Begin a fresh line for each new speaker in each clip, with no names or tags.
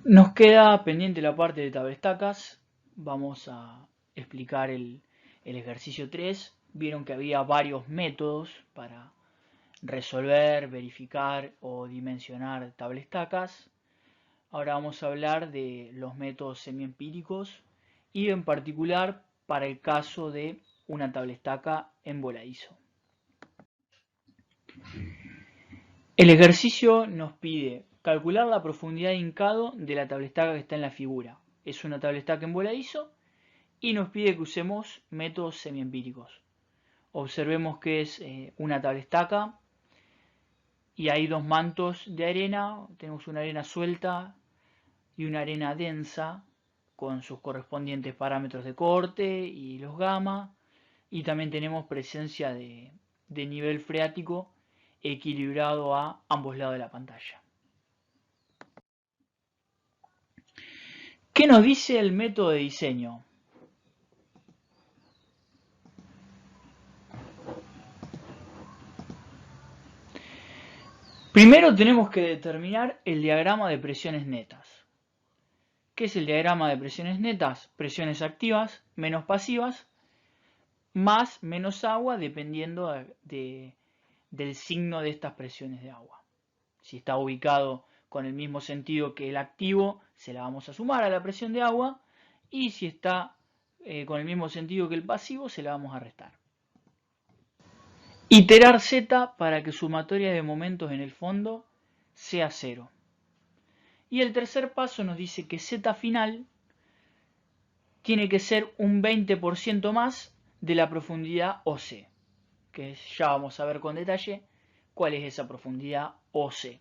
Nos queda pendiente la parte de tablestacas. Vamos a explicar el ejercicio 3. Vieron que había varios métodos para resolver, verificar o dimensionar tablestacas. Ahora vamos a hablar de los métodos semiempíricos y en particular para el caso de una tablestaca en voladizo. El ejercicio nos pide calcular la profundidad de hincado de la tablestaca que está en la figura. Es una tablestaca en voladizo y nos pide que usemos métodos semiempíricos. Observemos que es una tablestaca y hay dos mantos de arena. Tenemos una arena suelta y una arena densa con sus correspondientes parámetros de corte y los gamma. Y también tenemos presencia de nivel freático equilibrado a ambos lados de la pantalla. ¿Qué nos dice el método de diseño? Primero tenemos que determinar el diagrama de presiones netas. ¿Qué es el diagrama de presiones netas? Presiones activas menos pasivas más menos agua dependiendo del signo de estas presiones de agua. Si está ubicado con el mismo sentido que el activo, se la vamos a sumar a la presión de agua, y si está con el mismo sentido que el pasivo, se la vamos a restar. Iterar Z para que sumatoria de momentos en el fondo sea 0. Y el tercer paso nos dice que Z final tiene que ser un 20% más de la profundidad OC, que ya vamos a ver con detalle cuál es esa profundidad OC.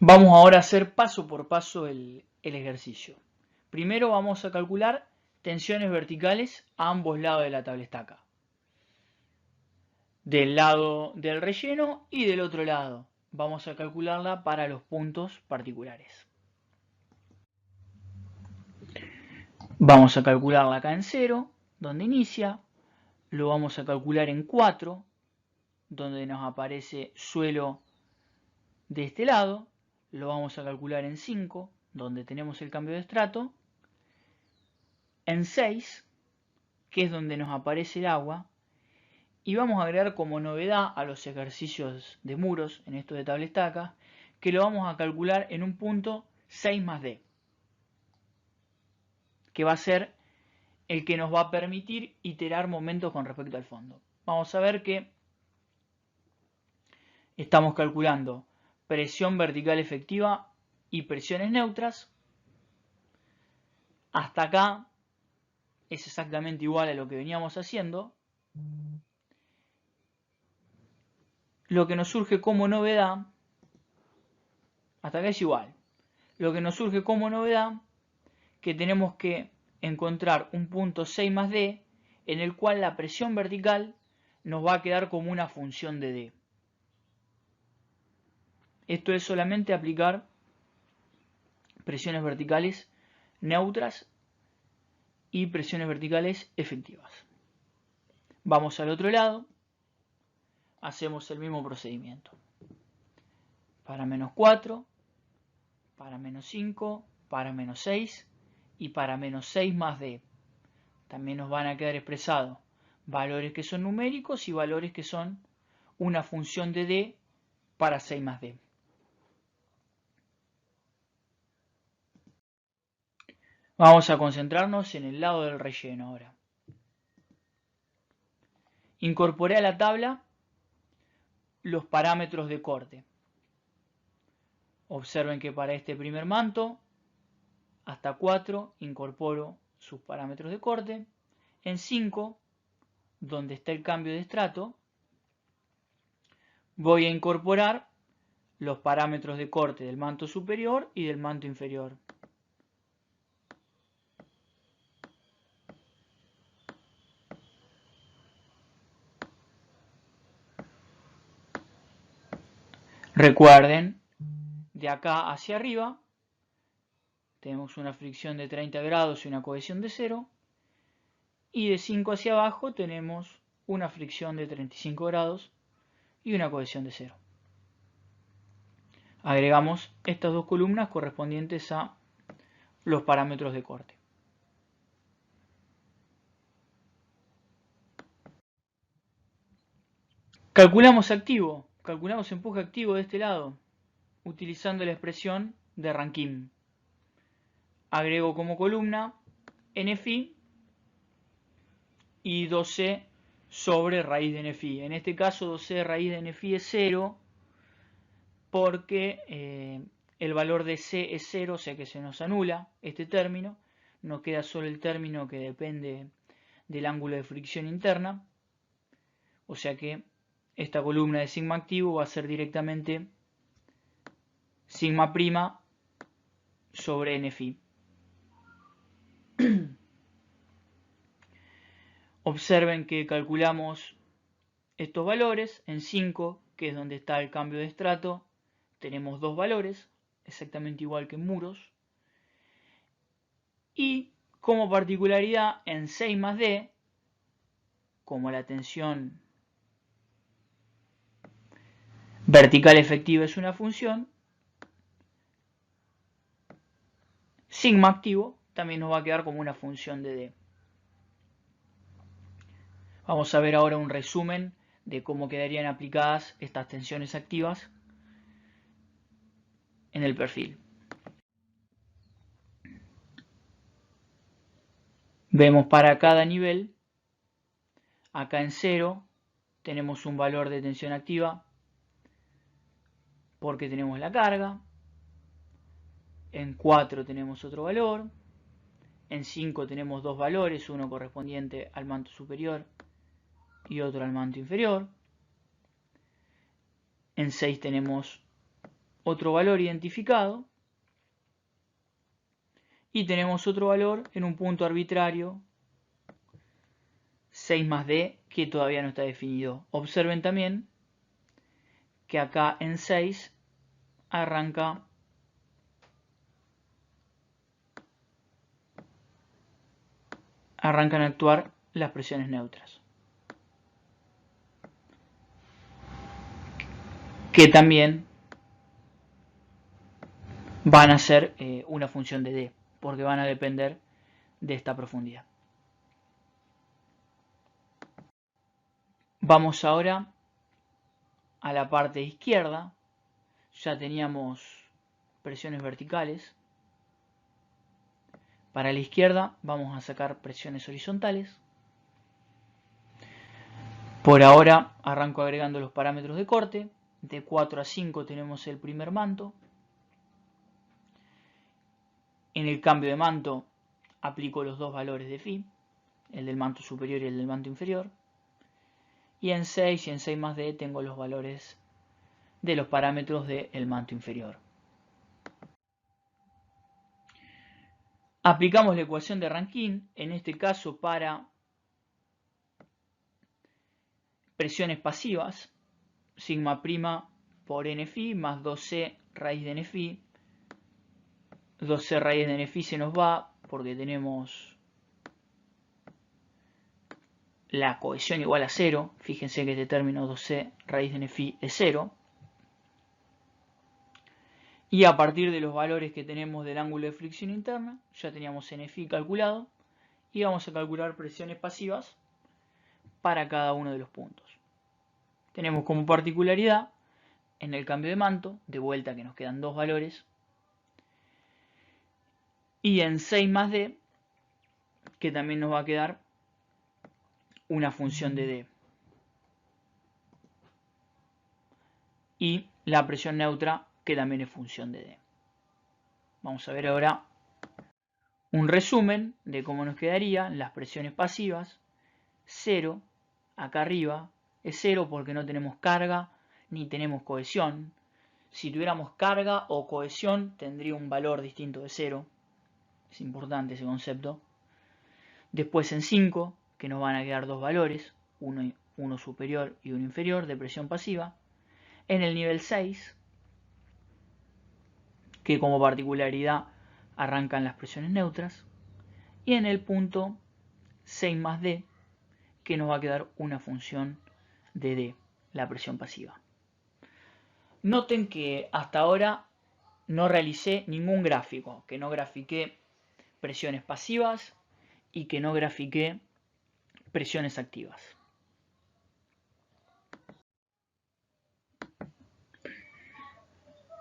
Vamos ahora a hacer paso por paso el ejercicio. Primero vamos a calcular tensiones verticales a ambos lados de la tablestaca. Del lado del relleno y del otro lado. Vamos a calcularla para los puntos particulares. Vamos a calcularla acá en 0, donde inicia. Lo vamos a calcular en 4, donde nos aparece suelo de este lado. Lo vamos a calcular en 5, donde tenemos el cambio de estrato. En 6, que es donde nos aparece el agua. Y vamos a agregar como novedad a los ejercicios de muros, en esto de tablestaca, que lo vamos a calcular en un punto 6 más D, que va a ser el que nos va a permitir iterar momentos con respecto al fondo. Vamos a ver que estamos calculando presión vertical efectiva y presiones neutras. Hasta acá es exactamente igual a lo que veníamos haciendo. Lo que nos surge como novedad, hasta acá es igual. Lo que nos surge como novedad, que tenemos que encontrar un punto 6 más D, en el cual la presión vertical nos va a quedar como una función de D. Esto es solamente aplicar presiones verticales neutras y presiones verticales efectivas. Vamos al otro lado, hacemos el mismo procedimiento. Para menos 4, para menos 5, para menos 6 y para menos 6 más D. También nos van a quedar expresados valores que son numéricos y valores que son una función de D para 6 más D. Vamos a concentrarnos en el lado del relleno ahora. Incorporé a la tabla los parámetros de corte. Observen que para este primer manto, hasta 4, incorporo sus parámetros de corte. En 5, donde está el cambio de estrato, voy a incorporar los parámetros de corte del manto superior y del manto inferior. Recuerden, de acá hacia arriba tenemos una fricción de 30 grados y una cohesión de 0. Y de 5 hacia abajo tenemos una fricción de 35 grados y una cohesión de 0. Agregamos estas dos columnas correspondientes a los parámetros de corte. Calculamos empuje activo de este lado, utilizando la expresión de Rankine. Agrego como columna NFi y 2C sobre raíz de NFi. En este caso 2C raíz de NFi es 0 porque el valor de C es 0, o sea que se nos anula este término. Nos queda solo el término que depende del ángulo de fricción interna. O sea que esta columna de sigma activo va a ser directamente sigma prima sobre NFi. Observen que calculamos estos valores en 5, que es donde está el cambio de estrato. Tenemos dos valores, exactamente igual que en muros. Y como particularidad, en 6 más D, como la tensión vertical efectiva es una función, sigma activo también nos va a quedar como una función de D. Vamos a ver ahora un resumen de cómo quedarían aplicadas estas tensiones activas en el perfil. Vemos para cada nivel, acá en 0 tenemos un valor de tensión activa porque tenemos la carga, en 4 tenemos otro valor, en 5 tenemos dos valores, uno correspondiente al manto superior y otro al manto inferior, en 6 tenemos otro valor identificado y tenemos otro valor en un punto arbitrario 6 más D que todavía no está definido. Observen también que acá en 6 arrancan a actuar las presiones neutras, que también van a ser una función de D, porque van a depender de esta profundidad. Vamos ahora a la parte izquierda. Ya teníamos presiones verticales. Para la izquierda vamos a sacar presiones horizontales. Por ahora arranco agregando los parámetros de corte. De 4 a 5 tenemos el primer manto. En el cambio de manto aplico los dos valores de Φ, el del manto superior y el del manto inferior. Y en 6 y en 6 más D tengo los valores de los parámetros del manto inferior. Aplicamos la ecuación de Rankine, en este caso para presiones pasivas, sigma prima por NFi más 2C raíz de NFi. 2C raíz de NFi se nos va porque tenemos la cohesión igual a 0. Fíjense que este término 2C raíz de NFi es 0. Y a partir de los valores que tenemos del ángulo de fricción interna, ya teníamos NFi calculado, y vamos a calcular presiones pasivas para cada uno de los puntos. Tenemos como particularidad, en el cambio de manto, de vuelta que nos quedan dos valores, y en 6 más D, que también nos va a quedar una función de D. Y la presión neutra, que también es función de D. Vamos a ver ahora un resumen de cómo nos quedarían las presiones pasivas. 0, acá arriba, es 0 porque no tenemos carga ni tenemos cohesión. Si tuviéramos carga o cohesión tendría un valor distinto de 0. Es importante ese concepto. Después en 5, que nos van a quedar dos valores, uno superior y uno inferior de presión pasiva. En el nivel 6, que como particularidad arrancan las presiones neutras. Y en el punto 6 más D, que nos va a quedar una función de D, la presión pasiva. Noten que hasta ahora no realicé ningún gráfico, que no grafiqué presiones pasivas y que no grafiqué presiones activas.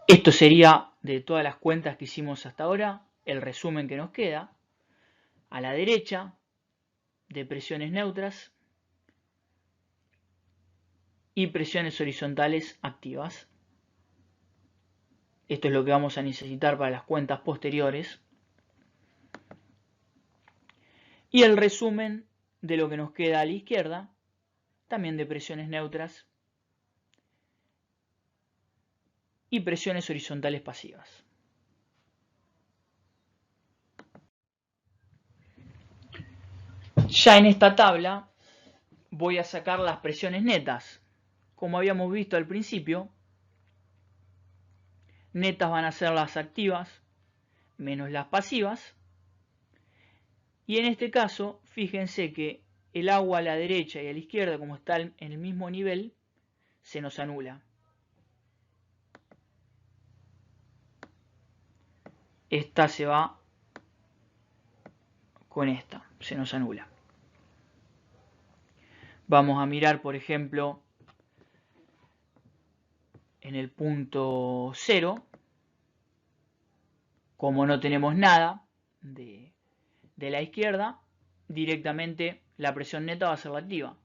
Esto sería, de todas las cuentas que hicimos hasta ahora, el resumen que nos queda. A la derecha, de presiones neutras y presiones horizontales activas. Esto es lo que vamos a necesitar para las cuentas posteriores. Y el resumen de lo que nos queda a la izquierda, también de presiones neutras y presiones horizontales pasivas. Ya en esta tabla voy a sacar las presiones netas. Como habíamos visto al principio, netas van a ser las activas menos las pasivas. Y en este caso, fíjense que el agua a la derecha y a la izquierda, como está en el mismo nivel, se nos anula. Esta se va con esta, se nos anula. Vamos a mirar, por ejemplo, en el punto 0, como no tenemos nada de la izquierda, directamente la presión neta va a ser la activa.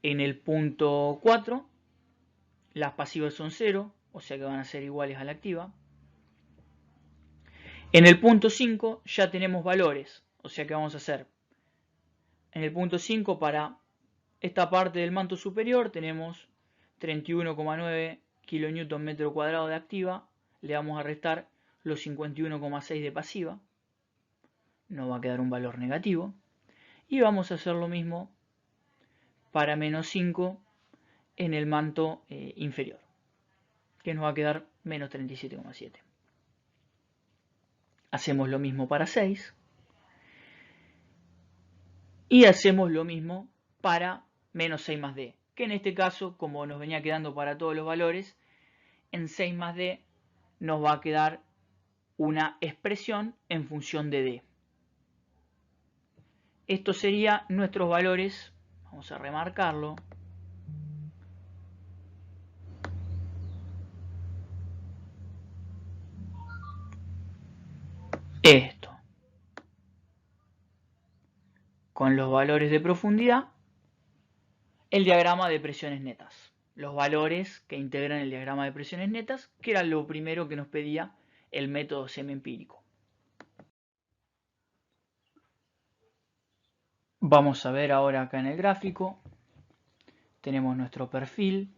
En el punto 4, las pasivas son 0, o sea que van a ser iguales a la activa. En el punto 5 ya tenemos valores, o sea que vamos a hacer, en el punto 5 para esta parte del manto superior tenemos 31,9 kN metro cuadrado de activa, le vamos a restar los 51,6 de pasiva, nos va a quedar un valor negativo, y vamos a hacer lo mismo para menos 5 en el manto inferior, que nos va a quedar menos 37,7. Hacemos lo mismo para 6 y hacemos lo mismo para menos 6 más D, que en este caso, como nos venía quedando para todos los valores, en 6 más D nos va a quedar una expresión en función de D. Estos serían nuestros valores, vamos a remarcarlo. Esto. Con los valores de profundidad, el diagrama de presiones netas. Los valores que integran el diagrama de presiones netas, que era lo primero que nos pedía el método semiempírico. Vamos a ver ahora acá en el gráfico, tenemos nuestro perfil,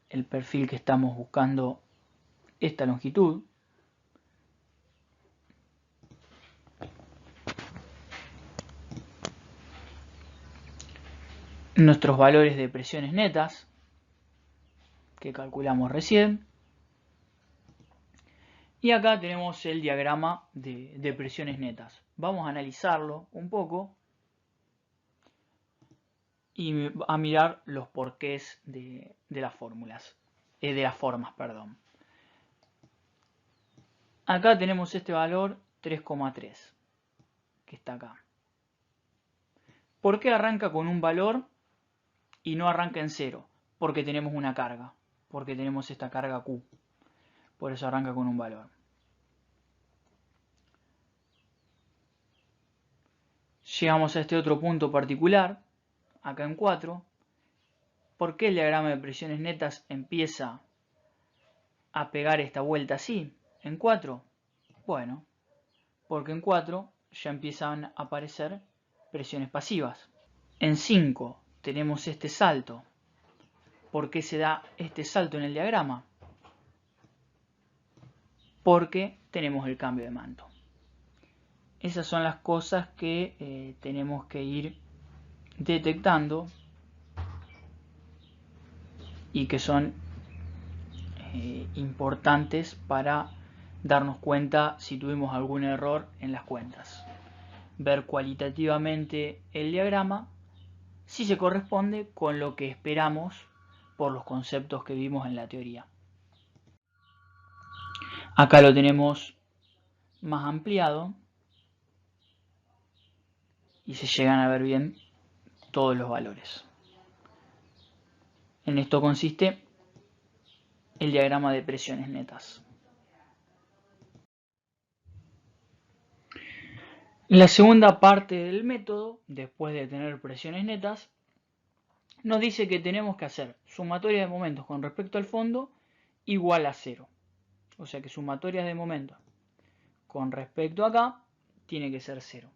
el perfil que estamos buscando, esta longitud. Nuestros valores de presiones netas, que calculamos recién. Y acá tenemos el diagrama de presiones netas. Vamos a analizarlo un poco y a mirar los porqués de las fórmulas, de las formas, perdón. Acá tenemos este valor 3,3 que está acá. ¿Por qué arranca con un valor y no arranca en 0? Porque tenemos una carga, porque tenemos esta carga Q. Por eso arranca con un valor. Llegamos a este otro punto particular, acá en 4. ¿Por qué el diagrama de presiones netas empieza a pegar esta vuelta así? En 4, bueno, porque en 4 ya empiezan a aparecer presiones pasivas. En 5 tenemos este salto. ¿Por qué se da este salto en el diagrama? Porque tenemos el cambio de manto. Esas son las cosas que tenemos que ir detectando y que son importantes para darnos cuenta si tuvimos algún error en las cuentas. Ver cualitativamente el diagrama si se corresponde con lo que esperamos por los conceptos que vimos en la teoría. Acá lo tenemos más ampliado y se llegan a ver bien todos los valores. En esto consiste el diagrama de presiones netas. La segunda parte del método, después de tener presiones netas, nos dice que tenemos que hacer sumatoria de momentos con respecto al fondo igual a 0. O sea que sumatoria de momentos con respecto acá tiene que ser 0.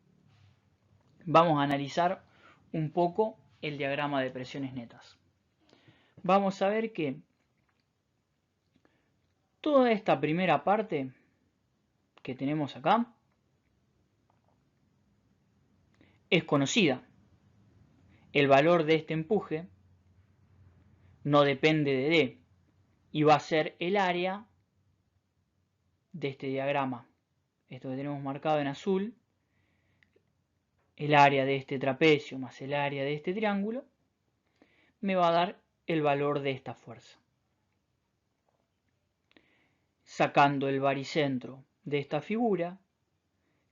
Vamos a analizar un poco el diagrama de presiones netas. Vamos a ver que toda esta primera parte que tenemos acá es conocida. El valor de este empuje no depende de D y va a ser el área de este diagrama. Esto que tenemos marcado en azul, el área de este trapecio más el área de este triángulo, me va a dar el valor de esta fuerza. Sacando el baricentro de esta figura,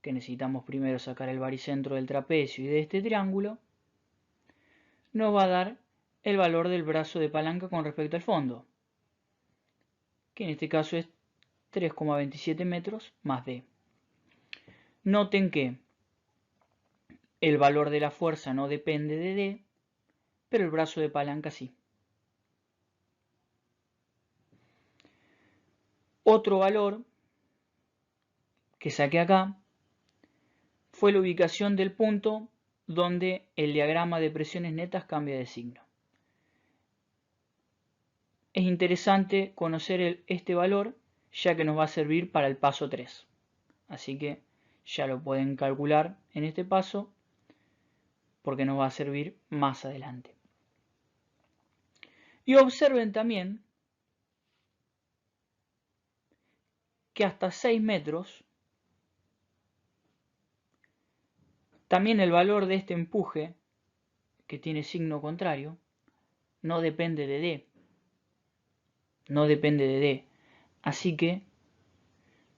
que necesitamos primero sacar el baricentro del trapecio y de este triángulo, nos va a dar el valor del brazo de palanca con respecto al fondo, que en este caso es 3,27 metros más D. Noten que el valor de la fuerza no depende de D, pero el brazo de palanca sí. Otro valor que saqué acá fue la ubicación del punto donde el diagrama de presiones netas cambia de signo. Es interesante conocer este valor, ya que nos va a servir para el paso 3. Así que ya lo pueden calcular en este paso, porque nos va a servir más adelante. Y observen también que hasta 6 metros, también el valor de este empuje, que tiene signo contrario, no depende de D. No depende de D. Así que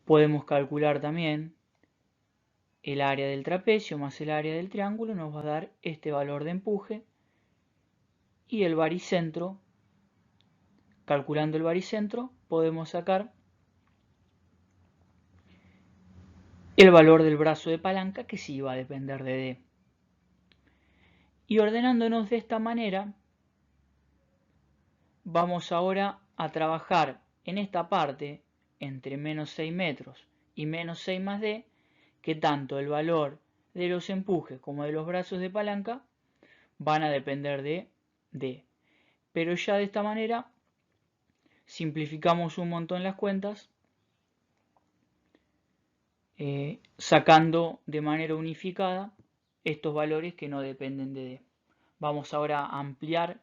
podemos calcular también el área del trapecio más el área del triángulo, nos va a dar este valor de empuje, y el baricentro, calculando el baricentro, podemos sacar el valor del brazo de palanca, que sí va a depender de D. Y ordenándonos de esta manera, vamos ahora a trabajar en esta parte entre menos 6 metros y menos 6 más D, que tanto el valor de los empujes como de los brazos de palanca van a depender de D. Pero ya de esta manera simplificamos un montón las cuentas, sacando de manera unificada estos valores que no dependen de D. Vamos ahora a ampliar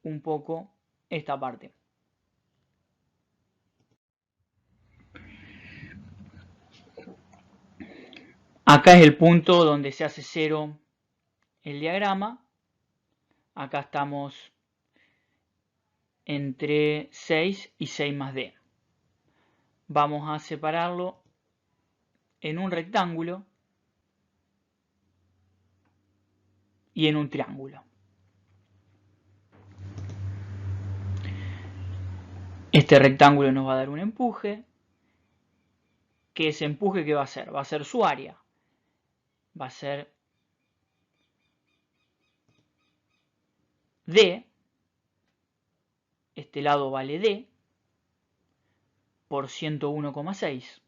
un poco esta parte. Acá es el punto donde se hace 0 el diagrama. Acá estamos entre 6 y 6 más D. Vamos a separarlo en un rectángulo y en un triángulo. Este rectángulo nos va a dar un empuje, que ese empuje ¿qué va a ser? Va a ser su área. Va a ser D, este lado vale D, por 101,6.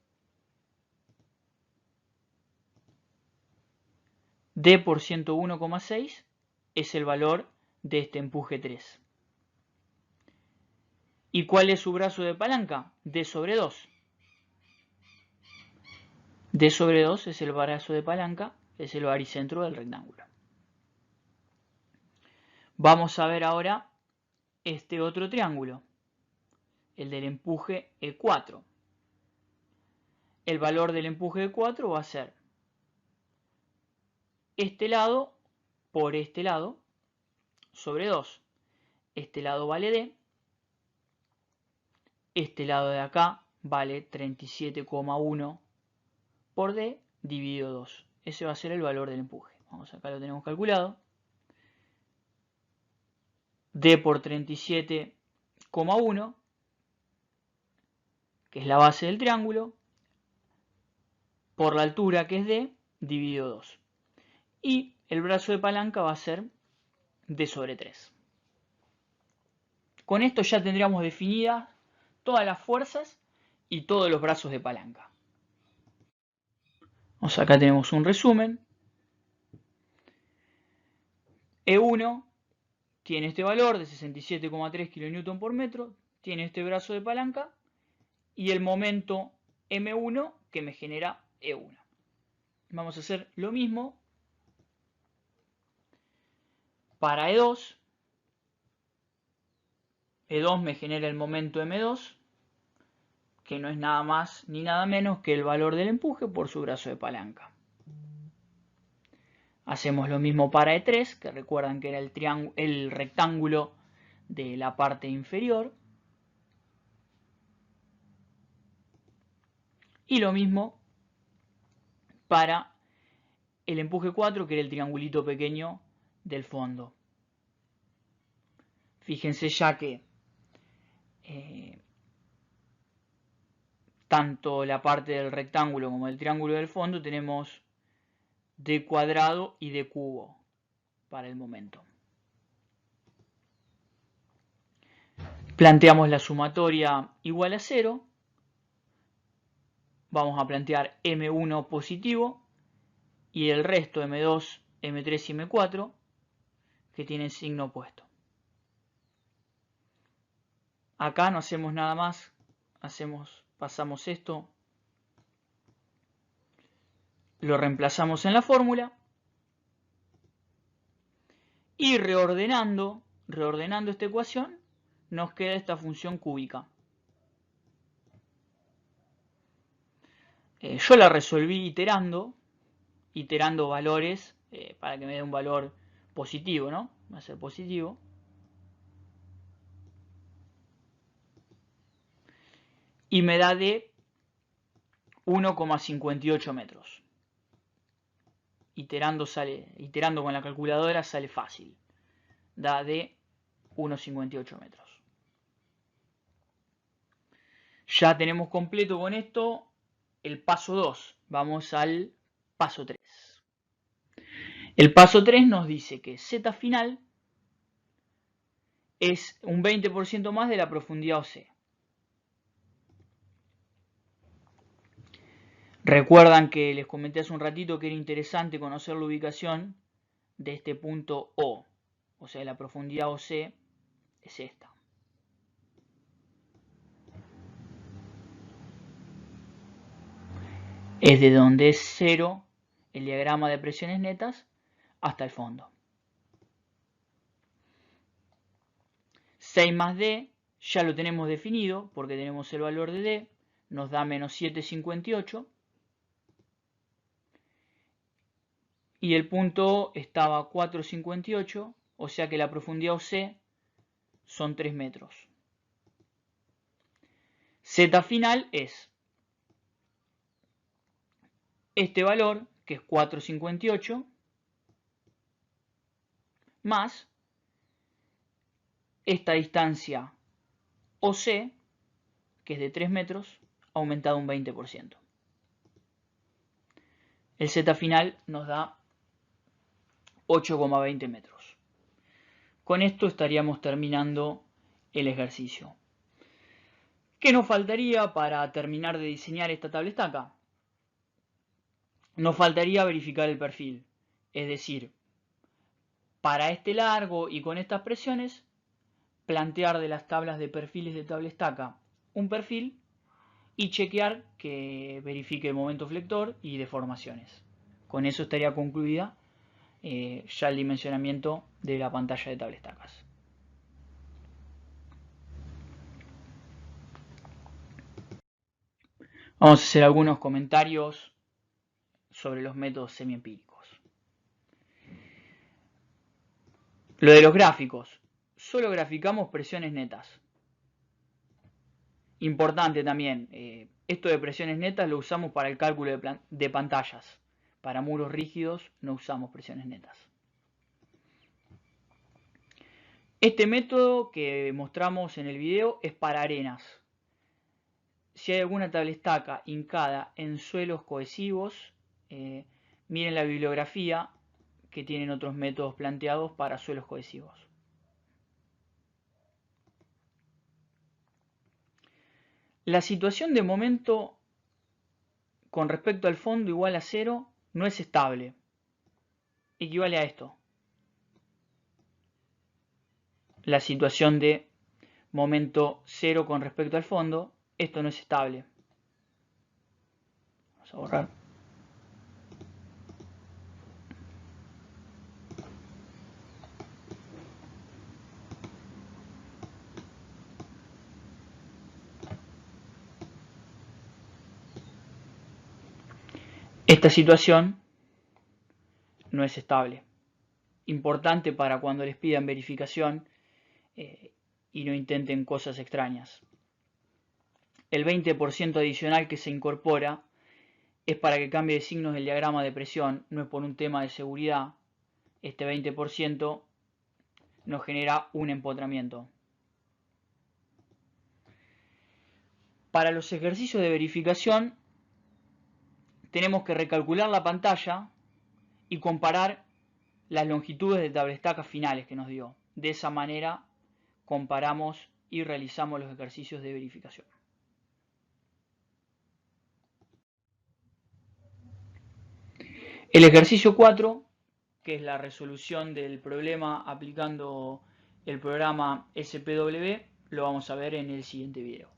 D por 101,6 es el valor de este empuje 3. ¿Y cuál es su brazo de palanca? D sobre 2. D sobre 2 es el brazo de palanca, es el baricentro del rectángulo. Vamos a ver ahora este otro triángulo, el del empuje E4. El valor del empuje E4 va a ser este lado por este lado, sobre 2. Este lado vale D. Este lado de acá vale 37,1 por D dividido 2. Ese va a ser el valor del empuje. Vamos, acá lo tenemos calculado. D por 37,1, que es la base del triángulo, por la altura, que es D, dividido 2. Y el brazo de palanca va a ser D sobre 3. Con esto ya tendríamos definidas todas las fuerzas y todos los brazos de palanca. Acá tenemos un resumen. E1 tiene este valor de 67,3 kN por metro, tiene este brazo de palanca y el momento M1 que me genera E1. Vamos a hacer lo mismo para E2. E2 me genera el momento M2, que no es nada más ni nada menos que el valor del empuje por su brazo de palanca. Hacemos lo mismo para E3, que recuerdan que era el rectángulo de la parte inferior. Y lo mismo para el empuje 4, que era el triangulito pequeño del fondo. Fíjense ya que tanto la parte del rectángulo como el triángulo del fondo tenemos D cuadrado y D cubo para el momento. Planteamos la sumatoria igual a 0. Vamos a plantear M1 positivo y el resto M2, M3 y M4 que tienen signo opuesto. Acá no hacemos nada más, pasamos esto, lo reemplazamos en la fórmula y reordenando esta ecuación nos queda esta función cúbica. Yo la resolví iterando valores para que me dé un valor positivo, ¿no? Va a ser positivo. Y me da de 1,58 metros. Iterando con la calculadora sale fácil. Da de 1,58 metros. Ya tenemos completo con esto el paso 2. Vamos al paso 3. El paso 3 nos dice que Z final es un 20% más de la profundidad OC. Recuerdan que les comenté hace un ratito que era interesante conocer la ubicación de este punto O. O sea, la profundidad OC es esta. Es de donde es 0 el diagrama de presiones netas hasta el fondo. 6 más D ya lo tenemos definido porque tenemos el valor de D, nos da menos 7,58 y el punto O estaba a 4,58, o sea que la profundidad OC son 3 metros. Z final es este valor, que es 4,58, más esta distancia OC, que es de 3 metros, aumentado un 20%. El Z final nos da 8,20 metros. Con esto estaríamos terminando el ejercicio. ¿Qué nos faltaría para terminar de diseñar esta tabla estaca? Nos faltaría verificar el perfil, es decir, para este largo y con estas presiones, plantear de las tablas de perfiles de tabla estaca un perfil y chequear que verifique el momento flector y deformaciones. Con eso estaría concluida ya el dimensionamiento de la pantalla de tabla estacas. Vamos a hacer algunos comentarios sobre los métodos semiempíricos. Lo de los gráficos. Solo graficamos presiones netas. Importante también, esto de presiones netas lo usamos para el cálculo de pantallas. Para muros rígidos no usamos presiones netas. Este método que mostramos en el video es para arenas. Si hay alguna tablestaca hincada en suelos cohesivos, miren la bibliografía que tienen otros métodos planteados para suelos cohesivos. La situación de momento con respecto al fondo igual a 0 no es estable. Equivale a esto. La situación de momento 0 con respecto al fondo, esto no es estable. Vamos a borrar. Esta situación no es estable. Importante para cuando les pidan verificación y no intenten cosas extrañas. El 20% adicional que se incorpora es para que cambie de signos el diagrama de presión, no es por un tema de seguridad. Este 20% nos genera un empotramiento. Para los ejercicios de verificación tenemos que recalcular la pantalla y comparar las longitudes de tablestacas finales que nos dio. De esa manera comparamos y realizamos los ejercicios de verificación. El ejercicio 4, que es la resolución del problema aplicando el programa SPW, lo vamos a ver en el siguiente video.